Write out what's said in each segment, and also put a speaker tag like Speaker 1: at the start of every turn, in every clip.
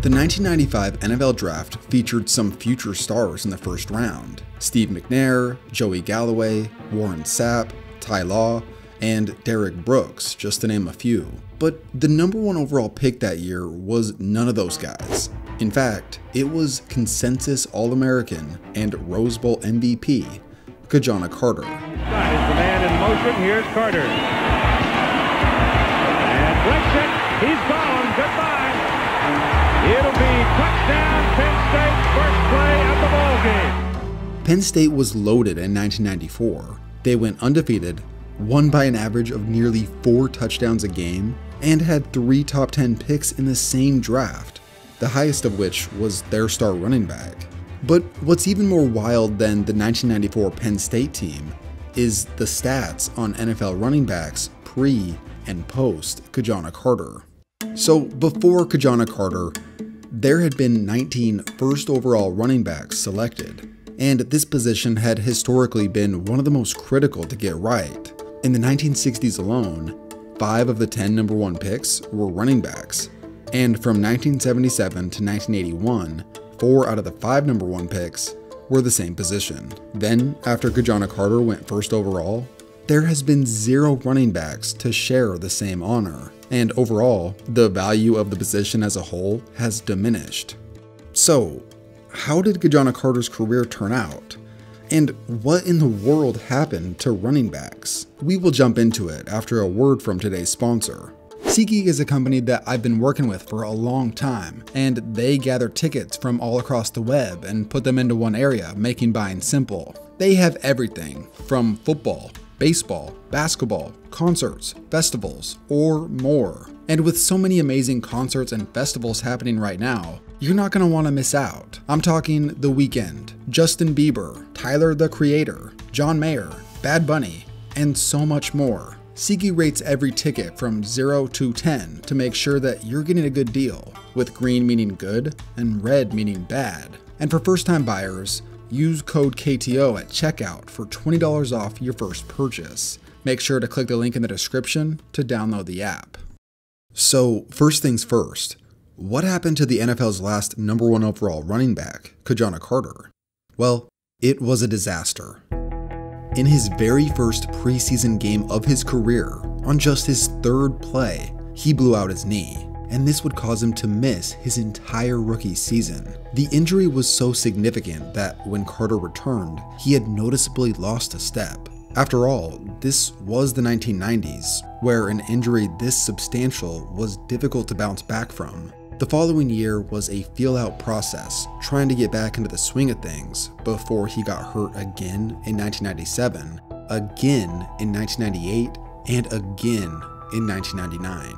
Speaker 1: The 1995 NFL Draft featured some future stars in the first round: Steve McNair, Joey Galloway, Warren Sapp, Ty Law, and Derrick Brooks, just to name a few. But the #1 overall pick that year was none of those guys. In fact, it was consensus All-American and Rose Bowl MVP, Kajana Carter.
Speaker 2: That is the man in motion. Here's Carter. And breaks it. He's gone. Goodbye. It'll be touchdown, Penn State, first play of the ball game.
Speaker 1: Penn State was loaded in 1994. They went undefeated, won by an average of nearly 4 touchdowns a game, and had 3 top 10 picks in the same draft, the highest of which was their star running back. But what's even more wild than the 1994 Penn State team is the stats on NFL running backs pre and post Kajana Carter. So before Kajana Carter, there had been 19 first overall running backs selected, and this position had historically been one of the most critical to get right. In the 1960s alone, 5 of the 10 #1 picks were running backs, and from 1977 to 1981, 4 out of the 5 #1 picks were the same position. Then, after Kajana Carter went first overall, there has been 0 running backs to share the same honor, and overall, the value of the position as a whole has diminished. So, how did Kajana Carter's career turn out? And what in the world happened to running backs? We will jump into it after a word from today's sponsor. SeatGeek is a company that I've been working with for a long time, and they gather tickets from all across the web and put them into one area, making buying simple. They have everything from football, baseball, basketball, concerts, festivals, or more. And with so many amazing concerts and festivals happening right now, you're not going to want to miss out. I'm talking The Weeknd, Justin Bieber, Tyler the Creator, John Mayer, Bad Bunny, and so much more. SeatGeek rates every ticket from 0 to 10 to make sure that you're getting a good deal, with green meaning good and red meaning bad. And for first-time buyers, use code KTO at checkout for $20 off your first purchase. Make sure to click the link in the description to download the app. So, first things first, what happened to the NFL's last #1 overall running back, Kajana Carter? Well, it was a disaster. In his very first preseason game of his career, on just his 3rd play, he blew out his knee, and this would cause him to miss his entire rookie season. The injury was so significant that when Carter returned, he had noticeably lost a step. After all, this was the 1990s, where an injury this substantial was difficult to bounce back from. The following year was a feel-out process, trying to get back into the swing of things before he got hurt again in 1997, again in 1998, and again in 1999.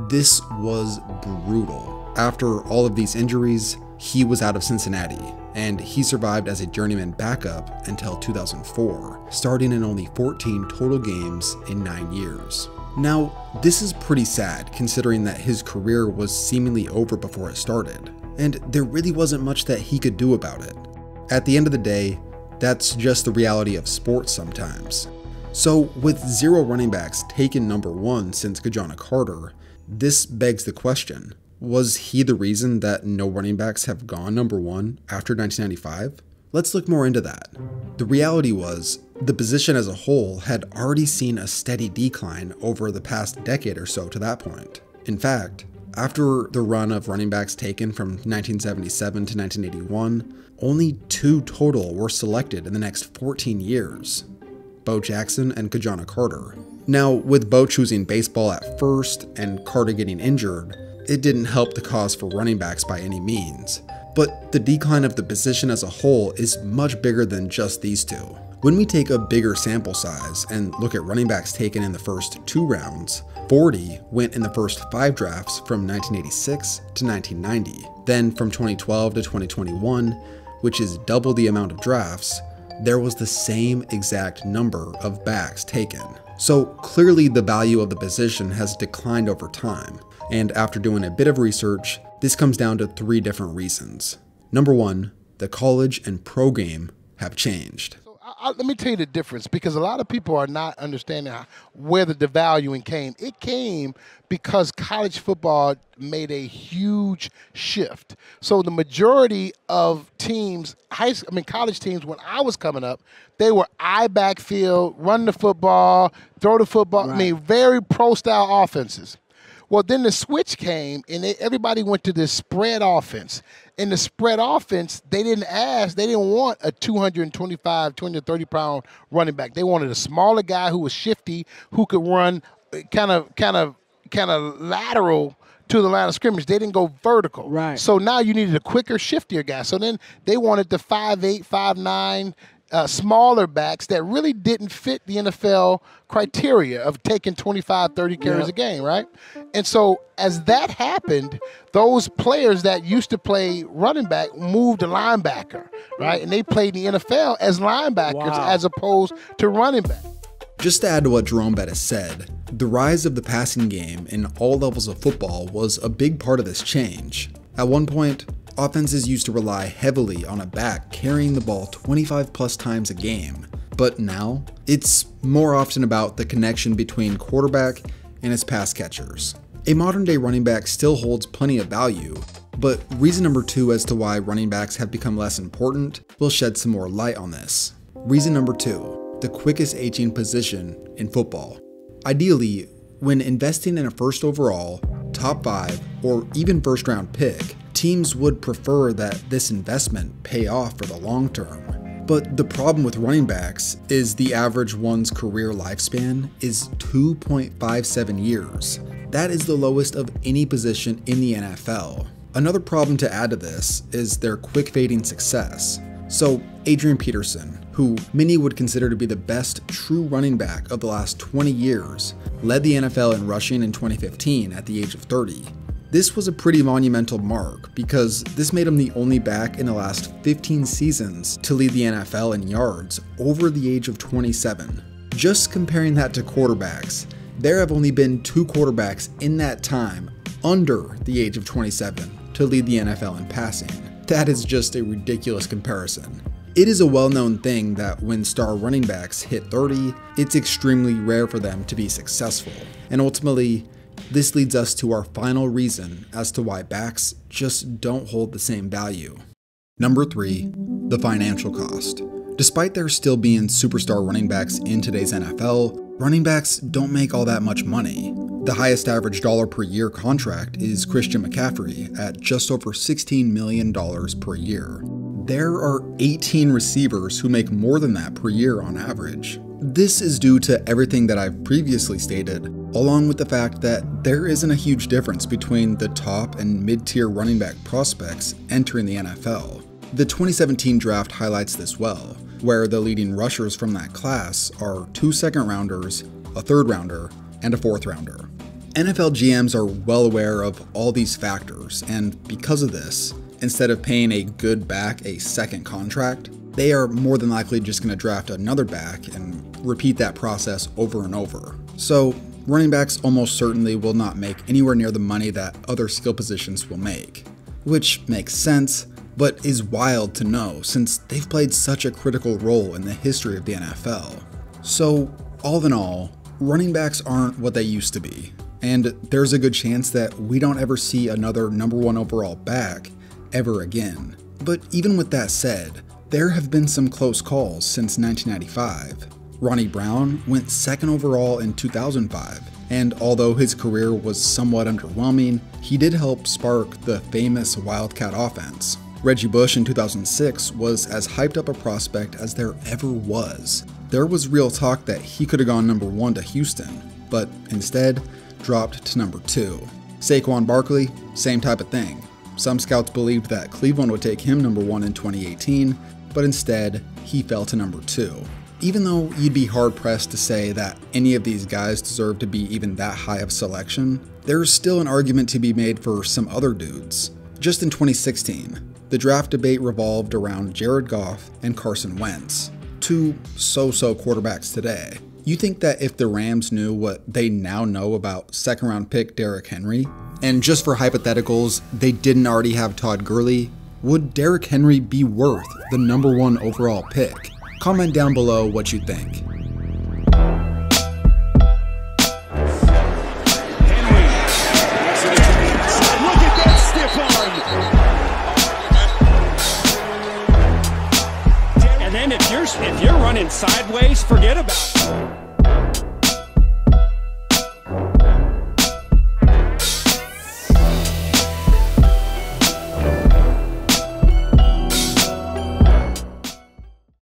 Speaker 1: This was brutal. After all of these injuries, he was out of Cincinnati, and he survived as a journeyman backup until 2004, starting in only 14 total games in 9 years. Now, this is pretty sad considering that his career was seemingly over before it started, and there really wasn't much that he could do about it. At the end of the day, that's just the reality of sports sometimes. So, with 0 running backs taken #1 since Kajana Carter, this begs the question, was he the reason that no running backs have gone #1 after 1995? Let's look more into that. The reality was, the position as a whole had already seen a steady decline over the past decade or so to that point. In fact, after the run of running backs taken from 1977 to 1981, only 2 total were selected in the next 14 years: Bo Jackson and Kajana Carter. Now, with Bo choosing baseball at first and Carter getting injured, it didn't help the cause for running backs by any means. But the decline of the position as a whole is much bigger than just these 2. When we take a bigger sample size and look at running backs taken in the first 2 rounds, 40 went in the first 5 drafts from 1986 to 1990. Then from 2012 to 2021, which is double the amount of drafts, there was the same exact number of backs taken. So clearly the value of the position has declined over time. And after doing a bit of research, this comes down to 3 different reasons. #1, the college and pro game have changed.
Speaker 3: let me tell you the difference, because a lot of people are not understanding where the devaluing came. It came because college football made a huge shift. So the majority of teams, college teams, when I was coming up, they were eye backfield, run the football, throw the football.
Speaker 4: Right.
Speaker 3: Very pro-style offenses. Well, then the switch came, and everybody went to this spread offense. In the spread offense, they didn't want a 225, 230-pound running back. They wanted a smaller guy who was shifty, who could run kind of lateral to the line of scrimmage. They didn't go vertical.
Speaker 4: Right.
Speaker 3: So now you needed a quicker, shiftier guy. So then they wanted the 5'8", 5'9", smaller backs that really didn't fit the NFL criteria of taking 25, 30 carries a game, right? And so as that happened, those players that used to play running back moved to linebacker, right? And they played in the NFL as linebackers as opposed to running back.
Speaker 1: Just to add to what Jerome Bettis said, the rise of the passing game in all levels of football was a big part of this change. At one point, offenses used to rely heavily on a back carrying the ball 25 plus times a game, but now it's more often about the connection between quarterback and his pass catchers. A modern day running back still holds plenty of value, but reason number 2 as to why running backs have become less important will shed some more light on this. Reason number 2, the quickest aging position in football. Ideally, when investing in a first overall, top 5, or even first round pick, teams would prefer that this investment pay off for the long term. But the problem with running backs is the average one's career lifespan is 2.57 years. That is the lowest of any position in the NFL. Another problem to add to this is their quick fading success. So Adrian Peterson, who many would consider to be the best true running back of the last 20 years, led the NFL in rushing in 2015 at the age of 30. This was a pretty monumental mark because this made him the only back in the last 15 seasons to lead the NFL in yards over the age of 27. Just comparing that to quarterbacks, there have only been 2 quarterbacks in that time under the age of 27 to lead the NFL in passing. That is just a ridiculous comparison. It is a well-known thing that when star running backs hit 30, it's extremely rare for them to be successful, and ultimately, this leads us to our final reason as to why backs just don't hold the same value. Number 3, the financial cost. Despite there still being superstar running backs in today's NFL, running backs don't make all that much money. The highest average dollar per year contract is Christian McCaffrey at just over $16 million per year. There are 18 receivers who make more than that per year on average. This is due to everything that I've previously stated, along with the fact that there isn't a huge difference between the top and mid-tier running back prospects entering the NFL. The 2017 draft highlights this well, where the leading rushers from that class are 2 second-rounders, a third-rounder, and a fourth-rounder. NFL GMs are well aware of all these factors, and because of this, instead of paying a good back a second contract, they are more than likely just going to draft another back and repeat that process over and over. So running backs almost certainly will not make anywhere near the money that other skill positions will make, which makes sense, but is wild to know since they've played such a critical role in the history of the NFL. So all in all, running backs aren't what they used to be, and there's a good chance that we don't ever see another number 1 overall back ever again. But even with that said, there have been some close calls since 1995. Ronnie Brown went 2nd overall in 2005, and although his career was somewhat underwhelming, he did help spark the famous Wildcat offense. Reggie Bush in 2006 was as hyped up a prospect as there ever was. There was real talk that he could have gone number 1 to Houston, but instead dropped to number 2. Saquon Barkley, same type of thing. Some scouts believed that Cleveland would take him number 1 in 2018, but instead, he fell to number 2. Even though you'd be hard-pressed to say that any of these guys deserve to be even that high of selection, there's still an argument to be made for some other dudes. Just in 2016, the draft debate revolved around Jared Goff and Carson Wentz, 2 so-so quarterbacks today. You think that if the Rams knew what they now know about 2nd-round pick Derrick Henry, and just for hypotheticals, they didn't already have Todd Gurley, would Derrick Henry be worth the number 1 overall pick? Comment down below what you think.
Speaker 4: And then if you're running sideways, forget about it.